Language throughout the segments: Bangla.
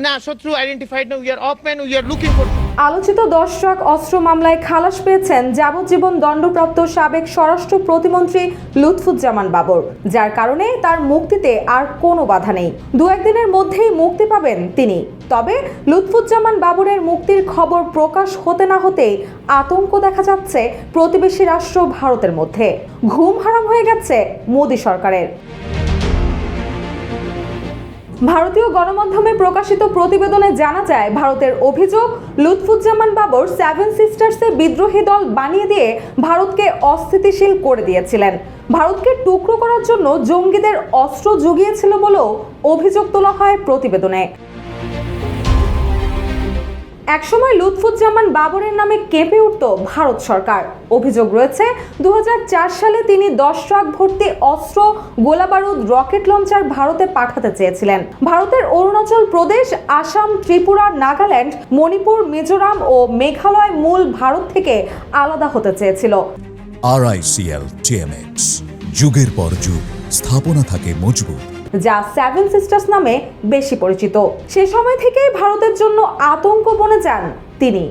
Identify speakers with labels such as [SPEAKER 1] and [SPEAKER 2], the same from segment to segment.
[SPEAKER 1] না, শত্রু আইডেন্টিফাইড না, উই আর অপম্যান, উই আর লুকিং ফর।
[SPEAKER 2] আলোচিত 10 ট্রাক অস্ত্র মামলায় খালাস পেয়েছেন যাবজ্জীবন দণ্ডপ্রাপ্ত সাবেক স্বরাষ্ট্র প্রতিমন্ত্রী লুৎফুজ্জামান বাবর, যার কারণে তার মুক্তিতে আর কোনো বাধা নেই। দু একদিনের মধ্যেই মুক্তি পাবেন তিনি। তবে লুৎফুজ্জামান বাবরের মুক্তির খবর প্রকাশ হতে না হতেই আতঙ্ক দেখা যাচ্ছে প্রতিবেশী রাষ্ট্র ভারতের মধ্যে। ঘুম হারাম হয়ে গেছে মোদী সরকারের। ভারতীয় গণমাধ্যমে প্রকাশিত প্রতিবেদনে জানা যায়, ভারতের অভিযোগ লুৎফুজ্জামান বাবর সেভেন সিস্টার্সে বিদ্রোহী দল বানিয়ে দিয়ে ভারতকে অস্থিতিশীল করে দিয়েছিলেন। ভারতকে টুকরো করার জন্য জঙ্গিদের অস্ত্র জুগিয়েছিল বলেও অভিযোগ তোলা হয় প্রতিবেদনে। একসময় লুৎফুজ্জামান বাবরের নামে কেঁপে উঠত ভারত সরকার। অভিযোগ রয়েছে 2004 সালে তিনি 10 ট্রাক ভর্তি অস্ত্র, গোলাবারুদ, রকেট লঞ্চার ভারতে পাঠাতে চেয়েছিলেন। ভারতের অরুণাচল প্রদেশ, আসাম, ত্রিপুরা, নাগাল্যান্ড, মণিপুর, মিজোরাম ও মেঘালয় মূল ভারত থেকে আলাদা হতে চেয়েছিল।
[SPEAKER 3] RICL TMX, যুগের পর যুগ স্থাপনা থাকে মজবুত,
[SPEAKER 2] যা সেভেন সিস্টার্স নামে বেশি পরিচিত। সে সময় থেকেই ভারতের জন্য আতঙ্ক বনে যান তিনি।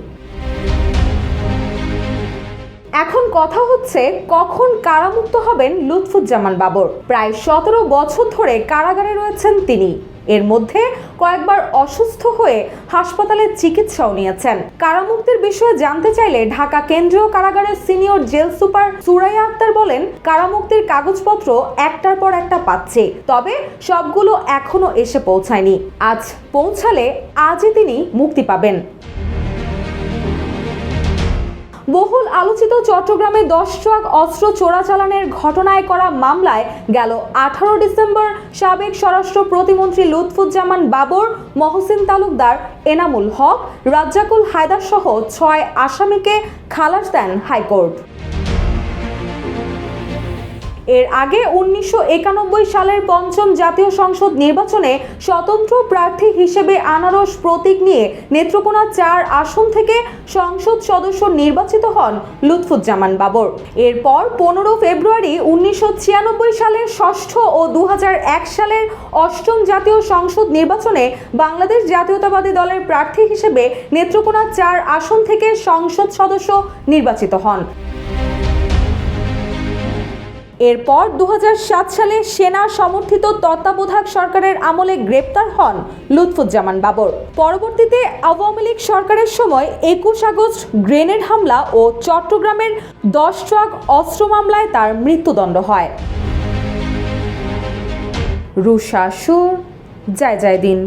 [SPEAKER 2] এখন কথা হচ্ছে, কখন কারামুক্ত হবেন লুৎফুজ্জামান বাবর। প্রায় 17 বছর ধরে কারাগারে রয়েছেন তিনি। এর মধ্যে কয়েকবার অসুস্থ হয়ে হাসপাতালে চিকিৎসাও নিয়েছেন। কারামুক্তির বিষয়ে জানতে চাইলে ঢাকা কেন্দ্রীয় কারাগারের senior jail super Suraiya Akhtar বলেন, কারামুক্তির কাগজপত্র একটার পর একটা পাচ্ছে, তবে সবগুলো এখনো এসে পৌঁছায়নি। আজ পৌঁছালে আজই তিনি মুক্তি পাবেন। বহুল আলোচিত চট্টগ্রামে 10 ট্রাক অস্ত্র চোরাচালানের ঘটনায় করা মামলায় গেল 18 ডিসেম্বর সাবেক স্বরাষ্ট্র প্রতিমন্ত্রী লুৎফুজ্জামান বাবর, মহসিন তালুকদার, এনামুল হক, রাজ্জাকুল হায়দার সহ 6 আসামিকে খালাস দেন হাইকোর্ট। এর আগে 1991 সালের পঞ্চম জাতীয় সংসদ নির্বাচনে স্বতন্ত্র প্রার্থী হিসেবে আনারস প্রতীক নিয়ে নেত্রকোনা 4 আসন থেকে সংসদ সদস্য নির্বাচিত হন লুৎফুজ্জামান বাবর। এরপর 15 ফেব্রুয়ারি 1996 সালের ষষ্ঠ ও 2001 সালের অষ্টম জাতীয় সংসদ নির্বাচনে বাংলাদেশ জাতীয়তাবাদী দলের প্রার্থী হিসেবে নেত্রকোনা 4 আসন থেকে সংসদ সদস্য নির্বাচিত হন। এরপর 2007 সালে সেনা সমর্থিত তত্ত্বাবধায়ক সরকারের আমলে গ্রেপ্তার হন লুৎফুজ্জামান বাবর। পরবর্তীতে আওয়ামী লীগ সরকারের সময় 21 আগস্ট গ্রেনেড হামলা ও চট্টগ্রামের 10 ট্রাক অস্ত্র মামলায় তার মৃত্যুদণ্ড হয়। রুশা সুর, জয় জয় দিন।